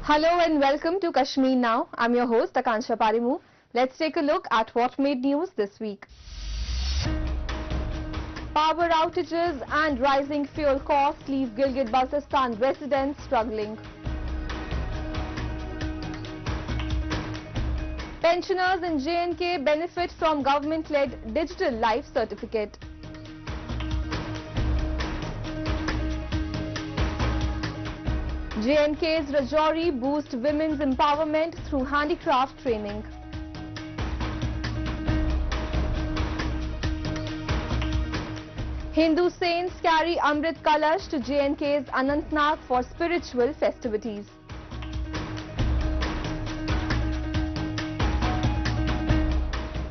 Hello and welcome to Kashmir Now. I'm your host Akansha Parimu. Let's take a look at what made news this week. Power outages and rising fuel costs leave Gilgit-Baltistan residents struggling. Pensioners in J&K benefit from government-led digital life certificate. J&K's Rajouri boost women's empowerment through handicraft training. Hindu saints carry Amrit Kalash to J&K's Anantnag for spiritual festivities.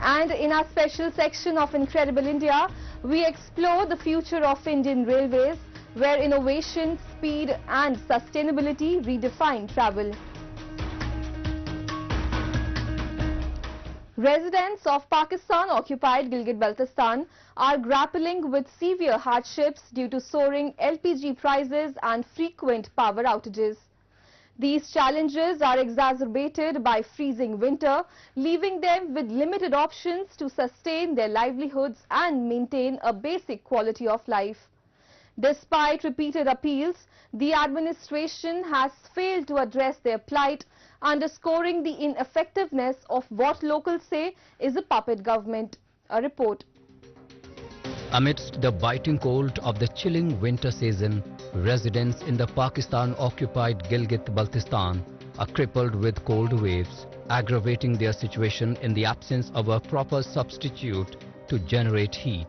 And in our special section of Incredible India, we explore the future of Indian Railways, where innovation, speed and sustainability redefine travel. Residents of Pakistan-occupied Gilgit-Baltistan are grappling with severe hardships due to soaring LPG prices and frequent power outages. These challenges are exacerbated by freezing winter, leaving them with limited options to sustain their livelihoods and maintain a basic quality of life. Despite repeated appeals, the administration has failed to address their plight, underscoring the ineffectiveness of what locals say is a puppet government. A report. Amidst the biting cold of the chilling winter season, residents in the Pakistan-occupied Gilgit-Baltistan are crippled with cold waves, aggravating their situation in the absence of a proper substitute to generate heat.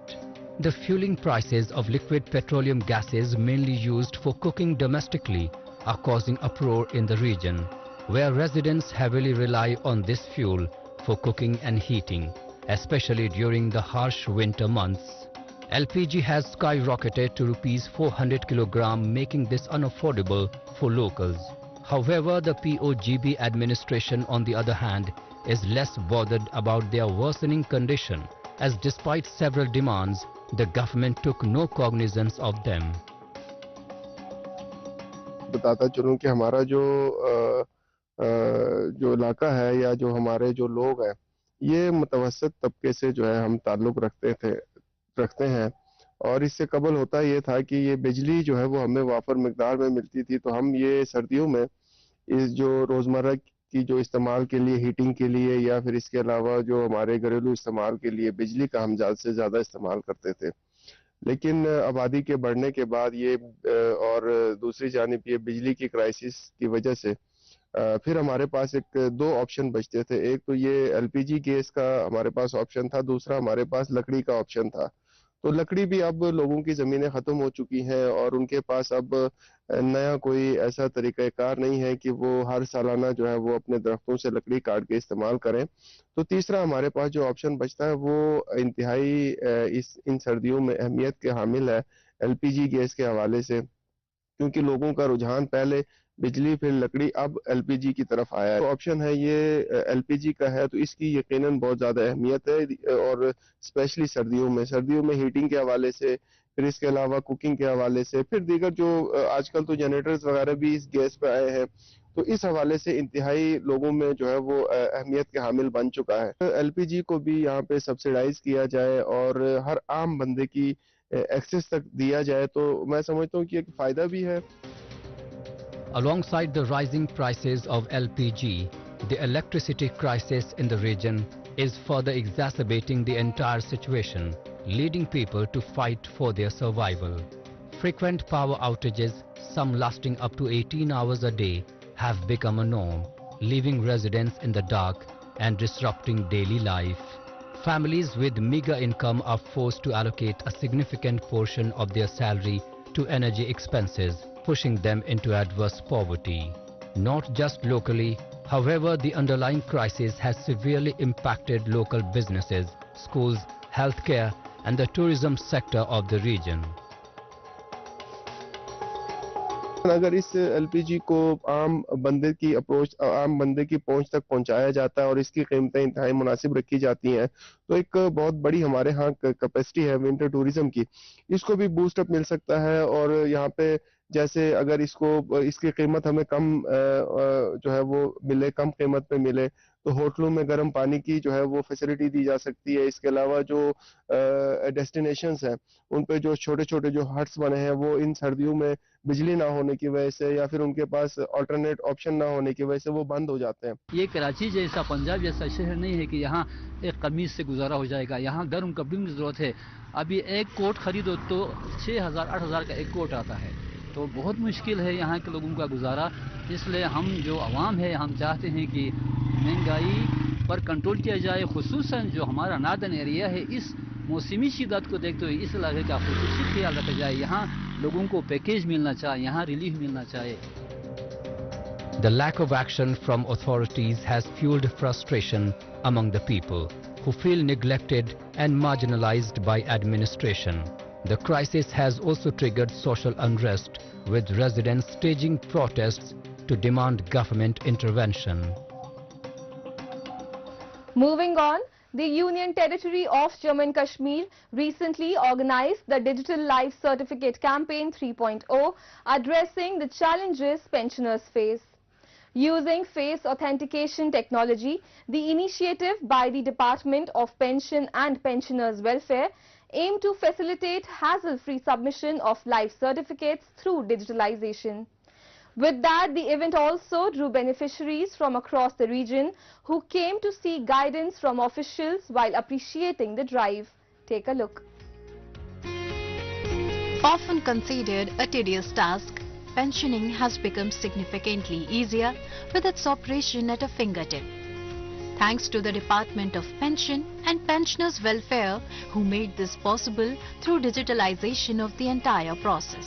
The fueling prices of liquid petroleum gases mainly used for cooking domestically are causing uproar in the region, where residents heavily rely on this fuel for cooking and heating, especially during the harsh winter months. LPG has skyrocketed to Rs 400 kg, making this unaffordable for locals. However, the POGB administration, on the other hand, is less bothered about their worsening condition, as despite several demands, the government took no cognizance of them. बताता चलूं कि हमारा जो इलाका है या जो हमारे जो लोग हैं, ये मुतवसत तबके से जो है हम ताल्लुक़ रखते हैं, और इससे कबल होता ये था कि ये बिजली जो है वो हमें वाफर मिकदार में मिलती थी, तो हम ये सर्दियों में इस जो रोज़मर्रा की जो इस्तेमाल के लिए, हीटिंग के लिए या फिर इसके अलावा जो हमारे घरेलू इस्तेमाल के लिए बिजली का हम ज़्यादा से ज़्यादा इस्तेमाल करते थे। लेकिन आबादी के बढ़ने के बाद ये और दूसरी जानिब ये बिजली की क्राइसिस की वजह से फिर हमारे पास दो ऑप्शन बचते थे। एक तो ये एलपीजी गैस का हमारे पास ऑप्शन था, दूसरा हमारे पास लकड़ी का ऑप्शन था। तो लकड़ी भी अब लोगों की ज़मीनें ख़त्म हो चुकी हैं और उनके पास अब नया कोई ऐसा तरीक़ाकार नहीं है कि वो हर सालाना जो है वो अपने दरख्तों से लकड़ी काट के इस्तेमाल करें। तो तीसरा हमारे पास जो ऑप्शन बचता है वो इंतहाई इन सर्दियों में अहमियत के हामिल है एलपीजी गैस के हवाले से, क्योंकि लोगों का रुझान पहले बिजली फिर लकड़ी अब एलपीजी की तरफ आया है। तो ऑप्शन है ये एलपीजी का है, तो इसकी यकीनन बहुत ज़्यादा अहमियत है, और स्पेशली सर्दियों में हीटिंग के हवाले से, फिर इसके अलावा कुकिंग के हवाले से, फिर दीगर जो आजकल तो जनरेटर्स वगैरह भी इस गैस पे आए हैं, तो इस हवाले से इंतहाई लोगों में जो है वो अहमियत के हामिल बन चुका है। एलपीजी को भी यहाँ पे सब्सिडाइज किया जाए और हर आम बंदे की एक्सेस तक दिया जाए, तो मैं समझता हूँ कि एक फ़ायदा भी है। Alongside the rising prices of LPG, the electricity crisis in the region is further exacerbating the entire situation, leading people to fight for their survival. Frequent power outages, some lasting up to 18 hours a day, have become a norm, leaving residents in the dark and disrupting daily life. Families with meager income are forced to allocate a significant portion of their salary to energy expenses, pushing them into adverse poverty. Not just locally, however, the underlying crisis has severely impacted local businesses, schools, healthcare, and the tourism sector of the region. अगर इस LPG को आम बंदे की पहुंच तक पहुंचाया जाता है और इसकी कीमतें इंतहाई मुनासिब रखी जाती हैं, तो एक बहुत बड़ी हमारे यहाँ कैपेसिटी है विंटर टूरिज्म की, इसको भी बूस्ट अप मिल सकता है और यहाँ पे जैसे अगर इसकी कीमत हमें कम जो है वो मिले, कम कीमत पे मिले, तो होटलों में गर्म पानी की जो है वो फैसिलिटी दी जा सकती है। इसके अलावा जो डेस्टिनेशंस हैं उन पे जो छोटे छोटे जो हट्स बने हैं वो इन सर्दियों में बिजली ना होने की वजह से या फिर उनके पास अल्टरनेट ऑप्शन ना होने की वजह से वो बंद हो जाते हैं। ये कराची जैसा, पंजाब जैसा शहर नहीं है कि यहाँ एक कमीज से गुजारा हो जाएगा। यहाँ गर्म कपड़ों की जरूरत है। अभी एक कोट खरीदो तो 6,000-8,000 का एक कोट आता है, तो बहुत मुश्किल है यहाँ के लोगों का गुजारा। इसलिए हम जो आवाम है, हम चाहते हैं कि महंगाई पर कंट्रोल किया जाए। खुसूसन जो हमारा नार्दर्न एरिया है, इस मौसमी शिद्दत को देखते हुए इस इलाके का खुसूसी ख्याल रखा जाए। यहाँ लोगों को पैकेज मिलना चाहिए, यहाँ रिलीफ मिलना चाहिए। The lack of action from authorities has fueled frustration among the people, who feel neglected and marginalized by administration. The crisis has also triggered social unrest, with residents staging protests to demand government intervention. Moving on, the Union Territory of Jammu and Kashmir recently organized the Digital Life Certificate Campaign 3.0, addressing the challenges pensioners face. Using face authentication technology, the initiative by the Department of Pension and Pensioners Welfare aimed to facilitate hassle-free submission of life certificates through digitalization. With that, the event also drew beneficiaries from across the region who came to seek guidance from officials while appreciating the drive. Take a look. Often considered a tedious task, pensioning has become significantly easier with its operation at a fingertip. Thanks to the Department of Pension and Pensioners Welfare, who made this possible through digitalization of the entire process.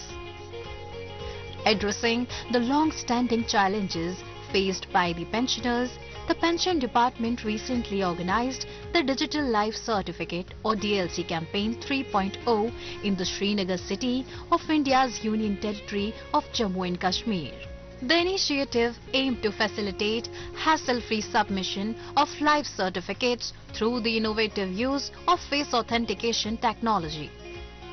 Addressing the long-standing challenges faced by the pensioners, the Pension Department recently organized the Digital Life Certificate or DLC Campaign 3.0 in the Srinagar city of India's Union Territory of Jammu and Kashmir. The initiative aimed to facilitate hassle-free submission of life certificates through the innovative use of face authentication technology.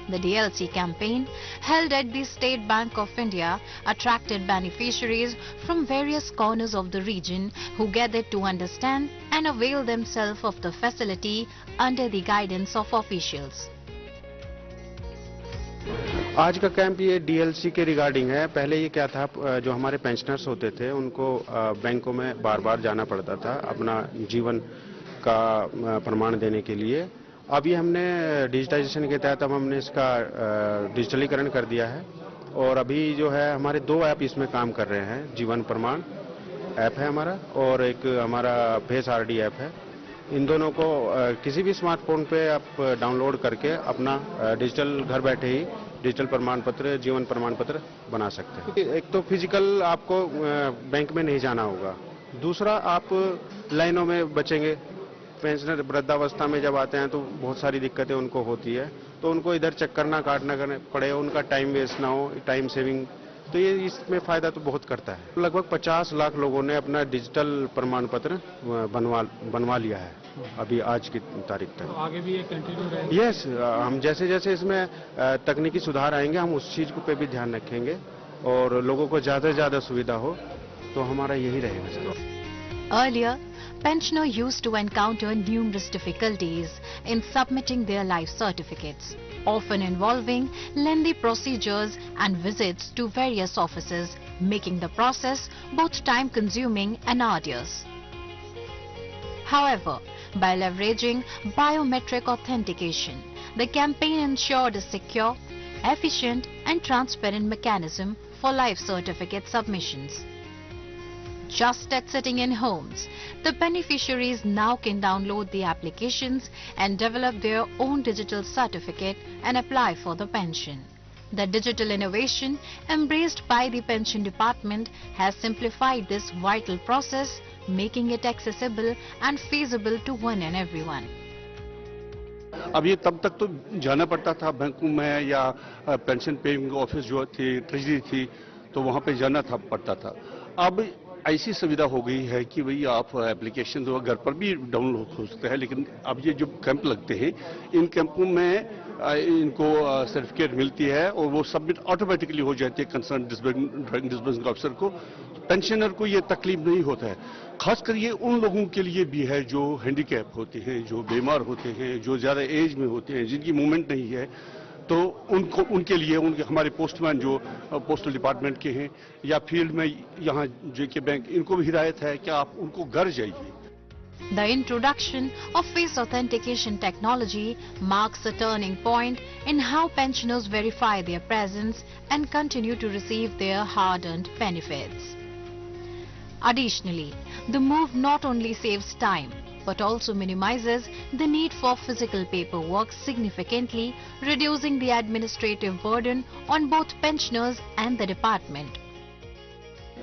The DLC campaign, held at the State Bank of India, attracted beneficiaries from various corners of the region who gathered to understand and avail themselves of the facility under the guidance of officials. आज का camp ये DLC के regarding है। पहले ये क्या था, जो हमारे पेंशनर्स होते थे उनको बैंकों में बार बार जाना पड़ता था अपना जीवन का प्रमाण देने के लिए। अभी हमने डिजिटाइजेशन के तहत हमने इसका डिजिटलीकरण कर दिया है और अभी जो है हमारे 2 ऐप इसमें काम कर रहे हैं। जीवन प्रमाण ऐप है हमारा और एक हमारा फेस आरडी ऐप है। इन दोनों को किसी भी स्मार्टफोन पे आप डाउनलोड करके अपना डिजिटल घर बैठे ही डिजिटल प्रमाण पत्र, जीवन प्रमाण पत्र बना सकते हैं। एक तो फिजिकल आपको बैंक में नहीं जाना होगा, दूसरा आप लाइनों में बचेंगे। पेंशनर वृद्धावस्था में जब आते हैं तो बहुत सारी दिक्कतें उनको होती है, तो उनको इधर चक्कर ना काटना पड़े, उनका टाइम वेस्ट ना हो, टाइम सेविंग, तो ये इसमें फायदा तो बहुत करता है। लगभग 50 लाख लोगों ने अपना डिजिटल प्रमाण पत्र बनवा लिया है अभी आज की तारीख तक। तो आगे भी ये कंटिन्यू रहेगा? यस, हम जैसे जैसे इसमें तकनीकी सुधार आएंगे हम उस चीज पे भी ध्यान रखेंगे और लोगों को ज्यादा से ज्यादा सुविधा हो, तो हमारा यही रहेगा। Earlier, pensioners used to encounter numerous difficulties in submitting their life certificates, often involving lengthy procedures and visits to various offices, making the process both time-consuming and arduous. However, by leveraging biometric authentication, the campaign ensured a secure, efficient and transparent mechanism for life certificate submissions. Just at sitting in homes, the beneficiaries now can download the applications and develop their own digital certificate and apply for the pension. The digital innovation embraced by the Pension Department has simplified this vital process, making it accessible and feasible to one and everyone. अब ये तब तक तो जाना पड़ता था bank में या पेंशन पेइंग ऑफिस जो थी, ट्रेजरी थी, तो वहाँ पे जाना पड़ता था। अब ऐसी सुविधा हो गई है कि भाई आप एप्लीकेशन जो घर पर भी डाउनलोड हो सकता है, लेकिन अब ये जो कैंप लगते हैं इन कैंपों में इनको सर्टिफिकेट मिलती है और वो सबमिट ऑटोमेटिकली हो जाती है कंसर्न डिस्बर्सिंग ऑफिसर को। पेंशनर को ये तकलीफ नहीं होता है। खासकर ये उन लोगों के लिए भी है जो हैंडीकैप होते हैं, जो बीमार होते हैं, जो ज्यादा एज में होते हैं, जिनकी मूवमेंट नहीं है, तो उनके लिए हमारे पोस्टमैन जो पोस्टल डिपार्टमेंट के हैं या फील्ड में यहाँ जेके बैंक, इनको भी हिदायत है कि आप उनको घर जाइए। The introduction of face authentication technology marks a turning point in how pensioners verify their presence and continue to receive their hard-earned benefits. Additionally, the move not only saves time but also minimizes the need for physical paperwork, significantly reducing the administrative burden on both pensioners and the department.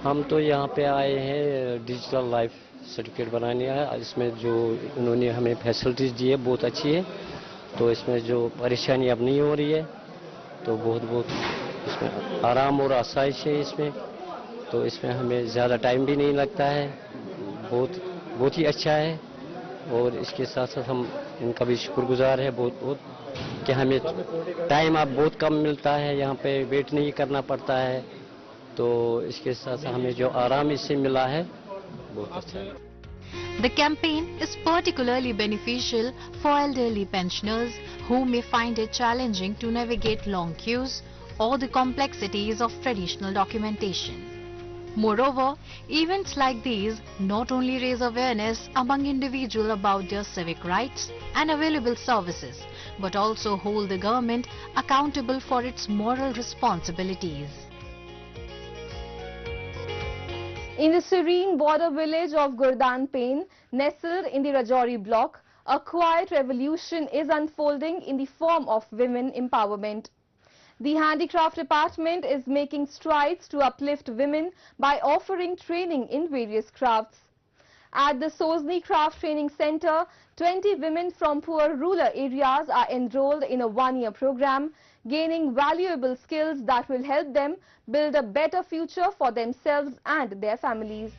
हम तो यहाँ पे आए हैं digital life certificate बनाने है। इसमें जो उन्होंने हमें फैसिलिटीज दी है बहुत अच्छी है, तो इसमें जो परेशानी अब नहीं हो रही है, तो बहुत इसमें आराम और आसाइश है इसमें, तो इसमें हमें ज़्यादा टाइम भी नहीं लगता है। बहुत ही अच्छा है और इसके साथ साथ हम इनका भी शुक्रगुजार है बहुत कि हमें टाइम अब बहुत कम मिलता है, यहाँ पे वेट नहीं करना पड़ता है, तो इसके साथ साथ हमें जो आराम इससे मिला है बहुत अच्छा है। The campaign is particularly beneficial for elderly pensioners who may find it challenging to navigate long queues or the complexities of traditional documentation. Moreover, events like these not only raise awareness among individuals about their civic rights and available services, but also hold the government accountable for its moral responsibilities. In the serene border village of Gurdanpain, nestled in the Rajouri block, a quiet revolution is unfolding in the form of women empowerment. The handicraft department is making strides to uplift women by offering training in various crafts. At the Sozni Craft Training Center, 20 women from poor rural areas are enrolled in a one-year program, gaining valuable skills that will help them build a better future for themselves and their families.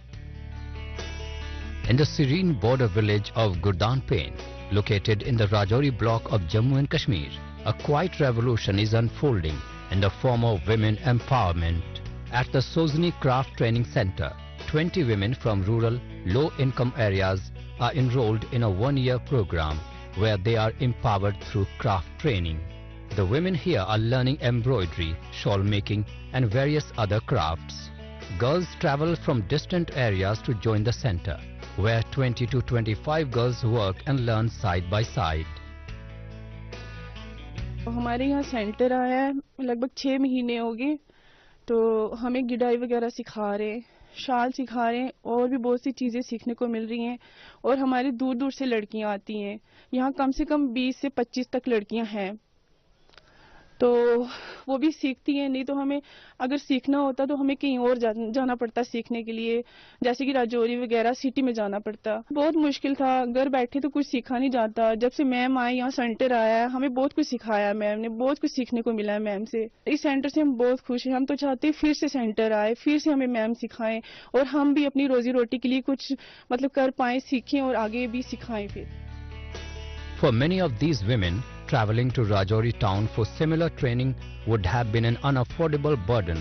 In the serene border village of Gurdanpain, located in the Rajouri block of Jammu and Kashmir, a quiet revolution is unfolding in the form of women empowerment. At the Sozni Craft Training Center, 20 women from rural, low-income areas are enrolled in a one-year program where they are empowered through craft training. The women here are learning embroidery, shawl making and various other crafts. Girls travel from distant areas to join the center, where 20 to 25 girls work and learn side by side. हमारे यहाँ centre आया है, लगभग 6 महीने हो गए, तो हमें गिडाई वगैरह सिखा रहे हैं, शाल सिखा रहे हैं और भी बहुत सी चीज़ें सीखने को मिल रही हैं। और हमारे दूर दूर से लड़कियां आती हैं, यहाँ कम से कम 20 से 25 तक लड़कियां हैं, तो वो भी सीखती हैं। नहीं तो हमें अगर सीखना होता तो हमें कहीं और जाना पड़ता सीखने के लिए, जैसे कि राजौरी वगैरह सिटी में जाना पड़ता। बहुत मुश्किल था, घर बैठे तो कुछ सीखा नहीं जाता। जब से मैम आई, यहाँ सेंटर आया है, हमें बहुत कुछ सिखाया मैम ने, बहुत कुछ सीखने को मिला है मैम से। इस सेंटर से हम बहुत खुश हैं। हम तो चाहते हैं फिर से सेंटर आए, फिर से हमें मैम सिखाएं और हम भी अपनी रोजी रोटी के लिए कुछ कर पाएं, सीखें और आगे भी सिखाएं फिर। For many of these women, traveling to Rajouri town for similar training would have been an unaffordable burden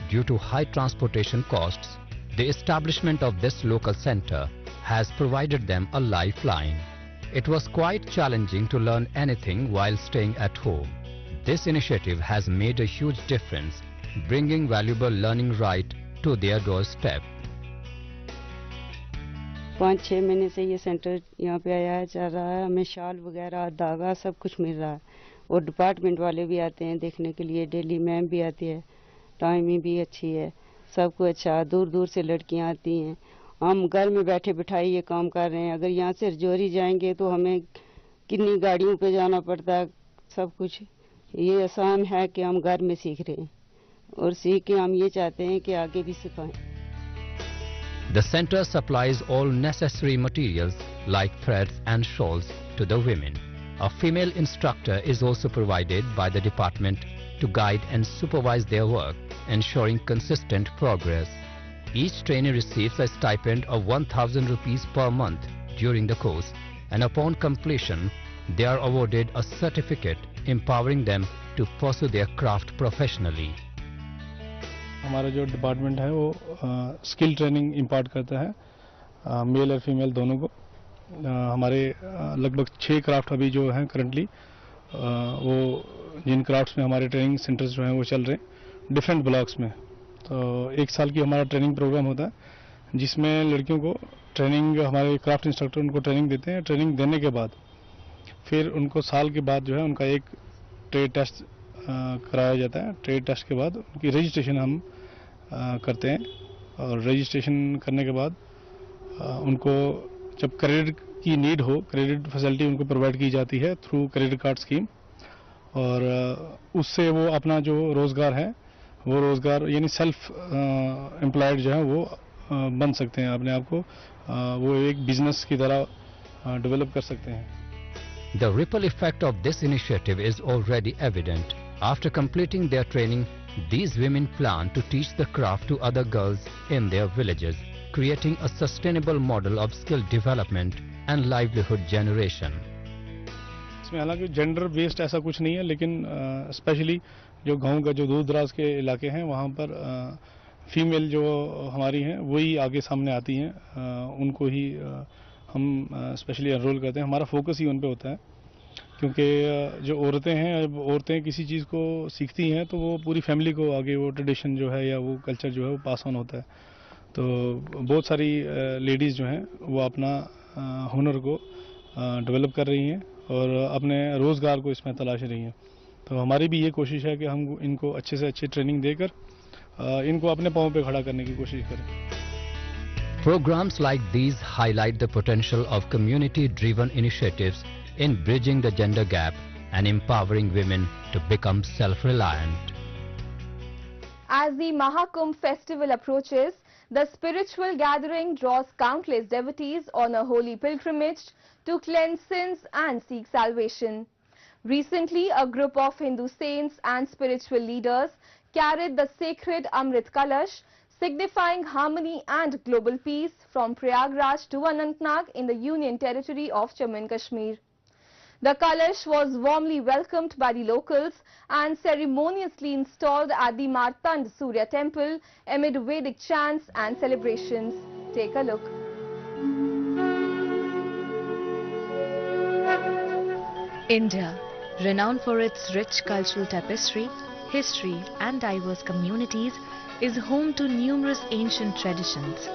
due to high transportation costs. The establishment of this local center has provided them a lifeline. It was quite challenging to learn anything while staying at home. This initiative has made a huge difference, bringing valuable learning right to their doorstep. 5-6 महीने से ये centre यहाँ पे आया है, चल रहा है। हमें शाल वगैरह, धागा सब कुछ मिल रहा है और डिपार्टमेंट वाले भी आते हैं देखने के लिए, डेली मैम भी आती है, टाइमिंग भी अच्छी है, सब कुछ अच्छा। दूर दूर से लड़कियाँ आती हैं। हम घर में बैठे बिठाई ये काम कर रहे हैं। अगर यहाँ से रजौरी जाएंगे तो हमें कितनी गाड़ियों पे जाना पड़ता है। सब कुछ ये आसान है कि हम घर में सीख रहे हैं और सीख के हम ये चाहते हैं कि आगे भी सिखाएं। The center supplies all necessary materials like threads and shawls to the women. A female instructor is also provided by the department to guide and supervise their work, ensuring consistent progress. Each trainee receives a stipend of 1,000 rupees per month during the course, and upon completion, they are awarded a certificate empowering them to pursue their craft professionally. हमारा जो department है वो skill training impart करता है mail और female दोनों को। हमारे लगभग 6 क्राफ्ट अभी जो हैं करंटली वो जिन क्राफ्ट्स में हमारे ट्रेनिंग सेंटर्स जो हैं वो चल रहे हैं डिफरेंट ब्लॉक्स में। तो 1 साल की हमारा ट्रेनिंग प्रोग्राम होता है जिसमें लड़कियों को ट्रेनिंग, हमारे क्राफ्ट इंस्ट्रक्टर उनको ट्रेनिंग देते हैं। ट्रेनिंग देने के बाद फिर उनको साल के बाद जो है उनका एक ट्रेड टेस्ट कराया जाता है। ट्रेड टेस्ट के बाद उनकी रजिस्ट्रेशन हम करते हैं, और रजिस्ट्रेशन करने के बाद उनको जब क्रेडिट की नीड हो, क्रेडिट फैसिलिटी उनको प्रोवाइड की जाती है थ्रू क्रेडिट कार्ड स्कीम, और उससे वो अपना जो रोज़गार है वो रोज़गार यानी सेल्फ एम्प्लॉयड जो है वो बन सकते हैं, अपने आप को वो एक बिजनेस की तरह डेवलप कर सकते हैं। The ripple effect of this initiative is already evident. After completing their training, these women plan to teach the craft to other girls in their villages, creating a sustainable model of skill development and livelihood generation. इसमें हालांकि gender based ऐसा कुछ नहीं है, लेकिन specially जो गांव का जो दूर दराज के इलाके हैं वहाँ पर फीमेल जो हमारी हैं वही आगे सामने आती हैं, उनको ही हम स्पेशली एनरोल करते हैं। हमारा फोकस ही उन पे होता है, क्योंकि जो औरतें हैं, जब औरतें किसी चीज़ को सीखती हैं तो वो पूरी फैमिली को आगे वो ट्रेडिशन जो है या वो कल्चर जो है वो पास ऑन होता है। तो बहुत सारी लेडीज़ जो हैं वो अपना हुनर को डेवलप कर रही हैं और अपने रोज़गार को इसमें तलाश रही हैं। तो हमारी भी ये कोशिश है कि हम इनको अच्छे से अच्छी ट्रेनिंग देकर इनको अपने पाँव पे खड़ा करने की कोशिश करें। Programs like these highlight the potential of community-driven initiatives in bridging the gender gap and empowering women to become self-reliant. As the Mahakumbh festival approaches, the spiritual gathering draws countless devotees on a holy pilgrimage to cleanse sins and seek salvation. Recently, a group of Hindu saints and spiritual leaders carried the sacred Amrit Kalash, signifying harmony and global peace, from Prayagraj to Anantnag in the Union Territory of Jammu and Kashmir. The Kalash was warmly welcomed by the locals and ceremoniously installed at the Martand Surya Temple amid Vedic chants and celebrations. Take a look. India, renowned for its rich cultural tapestry, history and diverse communities, is home to numerous ancient traditions.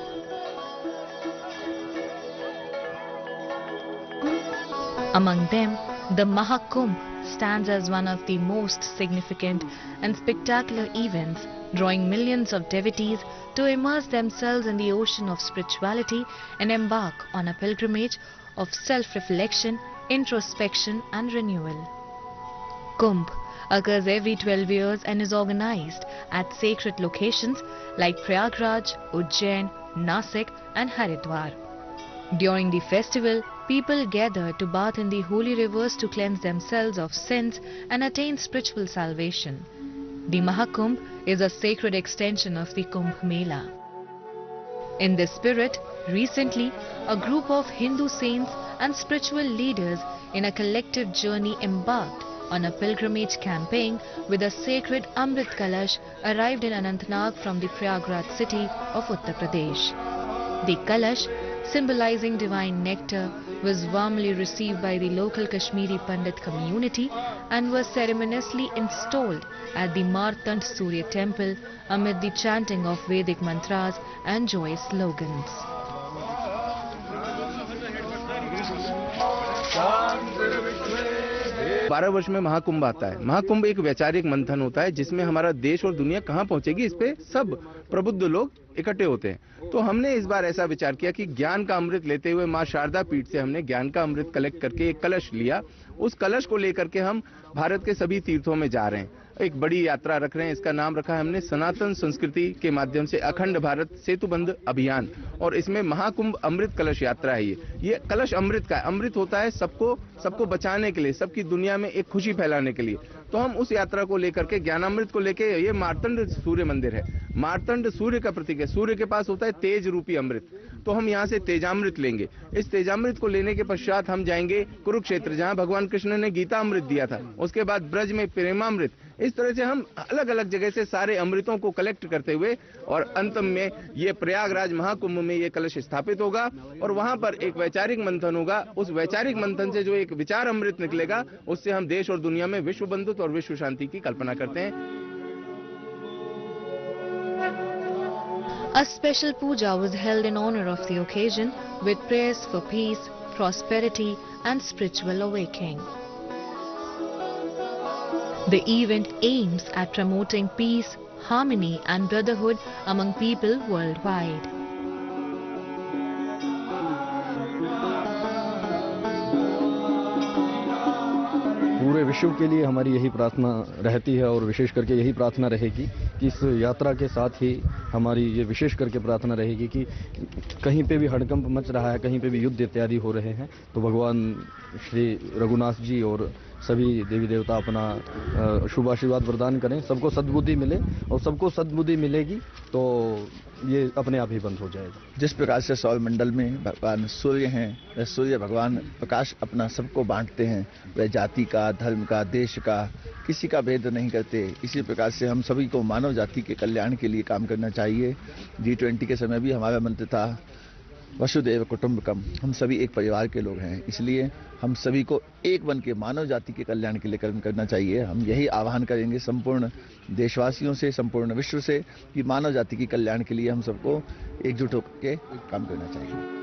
Among them, the Mahakumbh stands as one of the most significant and spectacular events, drawing millions of devotees to immerse themselves in the ocean of spirituality and embark on a pilgrimage of self-reflection, introspection and renewal. Kumbh occurs every 12 years and is organized at sacred locations like Prayagraj, Ujjain, Nasik and Haridwar. During the festival, people gather to bath in the holy rivers to cleanse themselves of sins and attain spiritual salvation. The Mahakumbh is a sacred extension of the Kumbh Mela. In this spirit, recently, a group of Hindu saints and spiritual leaders in a collective journey embarked on a pilgrimage campaign with a sacred Amrit Kalash arrived in Anantnag from the Prayagraj city of Uttar Pradesh. The Kalash, symbolizing divine nectar, was warmly received by the local Kashmiri Pandit community and was ceremoniously installed at the Martand Surya Temple amid the chanting of Vedic mantras and joyous slogans. बारह वर्ष में महाकुंभ आता है। महाकुंभ एक वैचारिक मंथन होता है जिसमें हमारा देश और दुनिया कहां पहुंचेगी इस पे सब प्रबुद्ध लोग इकट्ठे होते हैं। तो हमने इस बार ऐसा विचार किया कि ज्ञान का अमृत लेते हुए मां शारदा पीठ से हमने ज्ञान का अमृत कलेक्ट करके एक कलश लिया। उस कलश को लेकर के हम भारत के सभी तीर्थों में जा रहे हैं, एक बड़ी यात्रा रख रहे हैं। इसका नाम रखा है हमने सनातन संस्कृति के माध्यम से अखंड भारत सेतुबंध अभियान, और इसमें महाकुंभ अमृत कलश यात्रा है। ये कलश अमृत का अमृत होता है, सबको बचाने के लिए, सबकी दुनिया में एक खुशी फैलाने के लिए। तो हम उस यात्रा को लेकर के ज्ञानामृत को लेके, ये मार्तंड सूर्य मंदिर है, मार्तंड सूर्य का प्रतीक है, सूर्य के पास होता है तेज रूपी अमृत, तो हम यहाँ से तेजामृत लेंगे। इस तेजामृत को लेने के पश्चात हम जाएंगे कुरुक्षेत्र, जहाँ भगवान कृष्ण ने गीता अमृत दिया था, उसके बाद ब्रज में प्रेमामृत। इस तरह से हम अलग अलग जगह से सारे अमृतों को कलेक्ट करते हुए और अंतम में ये प्रयागराज महाकुंभ में ये कलश स्थापित होगा और वहां पर एक वैचारिक मंथन होगा। उस वैचारिक मंथन से जो एक विचार अमृत निकलेगा, उससे हम देश और दुनिया में विश्व बंधुत्व और विश्व शांति की कल्पना करते हैं। A special puja was held in honor of the occasion with prayers for peace, prosperity and spiritual awakening. The event aims at promoting peace, harmony and brotherhood among people worldwide. पूरे विश्व के लिए हमारी यही प्रार्थना रहती है और विशेष करके यही प्रार्थना रहेगी कि इस यात्रा के साथ ही हमारी ये विशेष करके प्रार्थना रहेगी कि कहीं पे भी हड़कंप मच रहा है, कहीं पे भी युद्ध इत्यादि हो रहे हैं, तो भगवान श्री रघुनाथ जी और सभी देवी देवता अपना शुभ आशीर्वाद वरदान करें, सबको सद्बुद्धि मिले और सबको सद्बुद्धि मिलेगी तो ये अपने आप ही बंद हो जाएगा। जिस प्रकार से सौर मंडल में भगवान सूर्य हैं, सूर्य भगवान प्रकाश अपना सबको बांटते हैं, वह जाति का, धर्म का, देश का किसी का भेद नहीं करते। इसी प्रकार से हम सभी को मानव जाति के कल्याण के लिए काम करना चाहिए। G20 के समय भी हमारा मंत्र था वसुदेव कुटुंबकम, हम सभी एक परिवार के लोग हैं, इसलिए हम सभी को एक बन के मानव जाति के कल्याण के लिए कर्म करना चाहिए। हम यही आह्वान करेंगे संपूर्ण देशवासियों से, संपूर्ण विश्व से कि मानव जाति के कल्याण के लिए हम सबको एकजुट होकर काम करना चाहिए।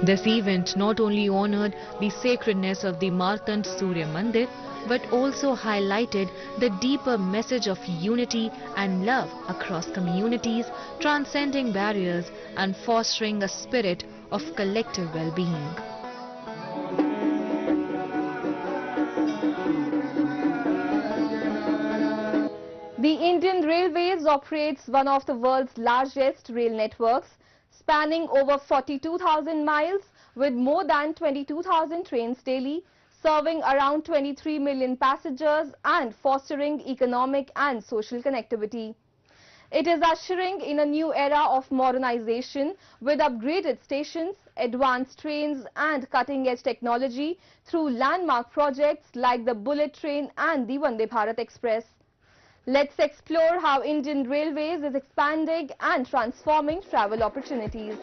This event not only honored the sacredness of the Martand Surya Mandir, but also highlighted the deeper message of unity and love across communities, transcending barriers and fostering a spirit of collective well-being. The Indian Railways operates one of the world's largest rail networks, spanning over 42,000 miles with more than 22,000 trains daily, serving around 23 million passengers and fostering economic and social connectivity. It is ushering in a new era of modernization with upgraded stations, advanced trains and cutting-edge technology through landmark projects like the Bullet Train and the Vande Bharat Express. Let's explore how Indian Railways is expanding and transforming travel opportunities.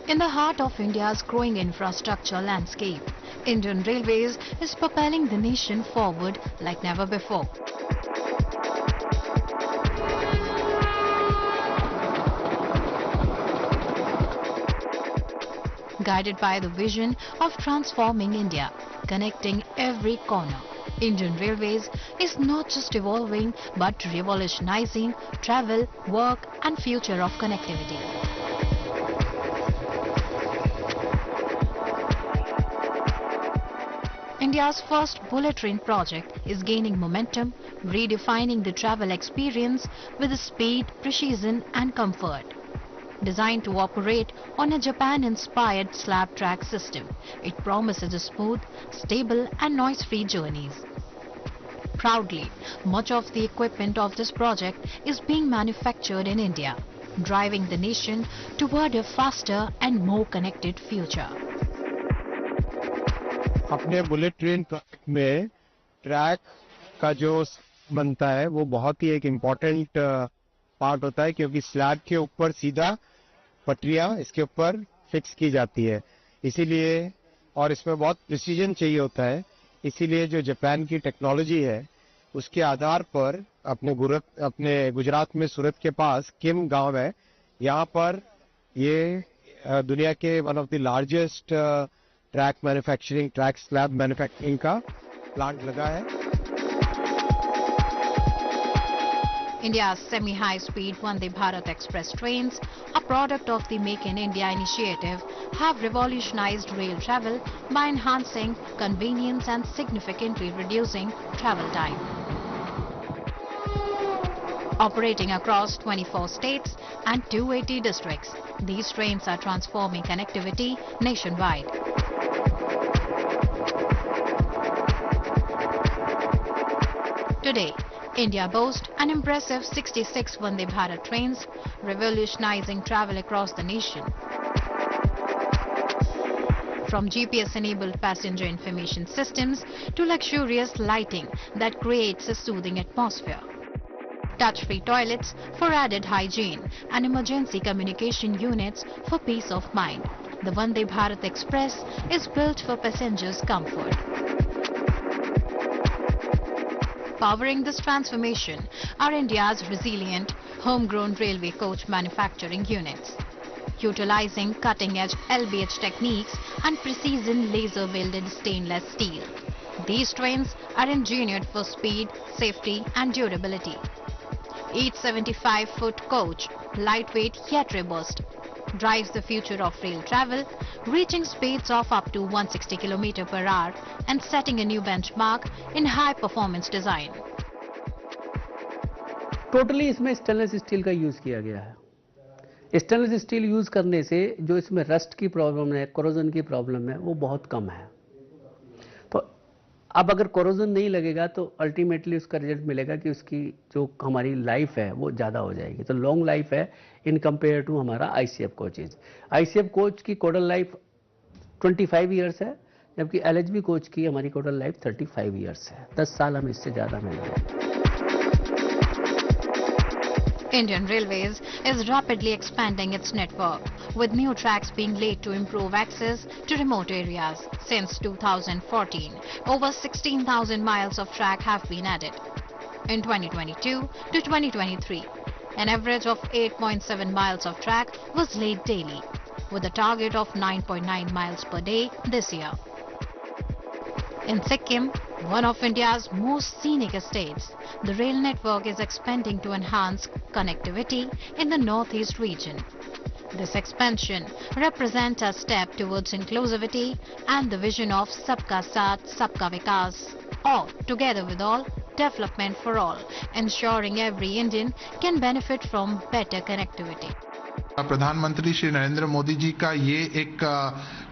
In the heart of India's growing infrastructure landscape, Indian Railways is propelling the nation forward like never before. Guided by the vision of transforming India, connecting every corner, Indian Railways is not just evolving but revolutionizing travel, work and future of connectivity. India's first bullet train project is gaining momentum, redefining the travel experience with speed, precision and comfort. Designed to operate on a Japan-inspired slab track system, it promises a smooth, stable and noise-free journeys. Proudly, much of the equipment of this project is being manufactured in India, driving the nation toward a faster and more connected future. अपने bullet train project में track का जो बनता है वो बहुत ही एक important part होता है, क्योंकि स्लैब के ऊपर सीधा पटरियां इसके ऊपर फिक्स की जाती है, इसीलिए और इसमें बहुत प्रिसीजन चाहिए होता है। इसीलिए जो जापान की टेक्नोलॉजी है उसके आधार पर अपने गुजरात में सूरत के पास किम गांव है, यहाँ पर ये दुनिया के one of the largest track slab manufacturing का प्लांट लगा है। India's semi-high-speed Vande Bharat Express trains, a product of the Make in India initiative, have revolutionized rail travel by enhancing convenience and significantly reducing travel time. Operating across 24 states and 280 districts, these trains are transforming connectivity nationwide. Today, India boasts an impressive 66 Vande Bharat trains, revolutionizing travel across the nation. From GPS-enabled passenger information systems to luxurious lighting that creates a soothing atmosphere. Touch-free toilets for added hygiene and emergency communication units for peace of mind. The Vande Bharat Express is built for passengers' comfort. Powering this transformation are India's resilient, homegrown railway coach manufacturing units. Utilizing cutting-edge LBH techniques and precision laser-welded stainless steel. These trains are engineered for speed, safety and durability. Each 75-foot coach, lightweight yet robust, drives the future of rail travel, reaching speeds of up to 160 km per hour and setting a new benchmark in high-performance design. Totally इसमें stainless steel का use किया गया है. Stainless steel use करने से जो इसमें rust की प्रॉब्लम है, कोरोजन की प्रॉब्लम है, वो बहुत कम है. तो अब अगर कोरोजन नहीं लगेगा तो अल्टीमेटली उसका रिजल्ट मिलेगा कि उसकी जो हमारी लाइफ है वो ज़्यादा हो जाएगी. तो लॉन्ग लाइफ है इन कंपेयर टू हमारा आईसीएफ कोचेज. आईसीएफ कोच की कोडल लाइफ 25 ईयर्स है, जबकि एलएचबी कोच की हमारी कोडल लाइफ 35 ईयर्स है. 10 साल हम इससे ज़्यादा मिल गए. Indian Railways is rapidly expanding its network, with new tracks being laid to improve access to remote areas. Since 2014, over 16,000 miles of track have been added. In 2022 to 2023, an average of 8.7 miles of track was laid daily, with a target of 9.9 miles per day this year. In Sikkim, one of India's most scenic estates, the rail network is expanding to enhance connectivity in the northeast region. This expansion represents a step towards inclusivity and the vision of Sabka Saath, Sabka Vikas, or together with all, development for all, ensuring every Indian can benefit from better connectivity. प्रधानमंत्री श्री नरेंद्र मोदी जी का ये एक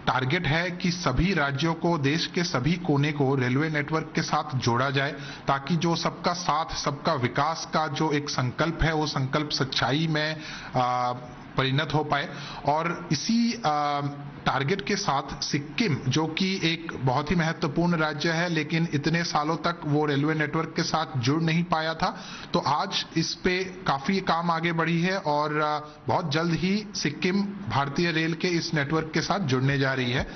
target है कि सभी राज्यों को, देश के सभी कोने को रेलवे नेटवर्क के साथ जोड़ा जाए, ताकि जो सबका साथ सबका विकास का जो एक संकल्प है वो संकल्प सच्चाई में परिणत हो पाए. और इसी टारगेट के साथ सिक्किम, जो कि एक बहुत ही महत्वपूर्ण राज्य है लेकिन इतने सालों तक वो रेलवे नेटवर्क के साथ जुड़ नहीं पाया था, तो आज इस पे काफी काम आगे बढ़ी है और बहुत जल्द ही सिक्किम भारतीय रेल के इस नेटवर्क के साथ जुड़ने जा रही है.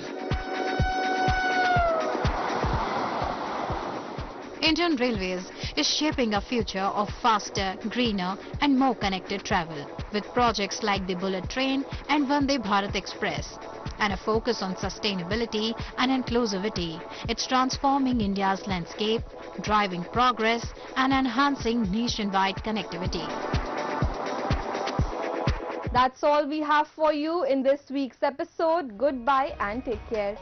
Indian Railways is shaping a future of faster, greener and more connected travel with projects like the Bullet Train and Vande Bharat Express and a focus on sustainability and inclusivity. It's transforming India's landscape, driving progress and enhancing nationwide connectivity. That's all we have for you in this week's episode. Goodbye and take care.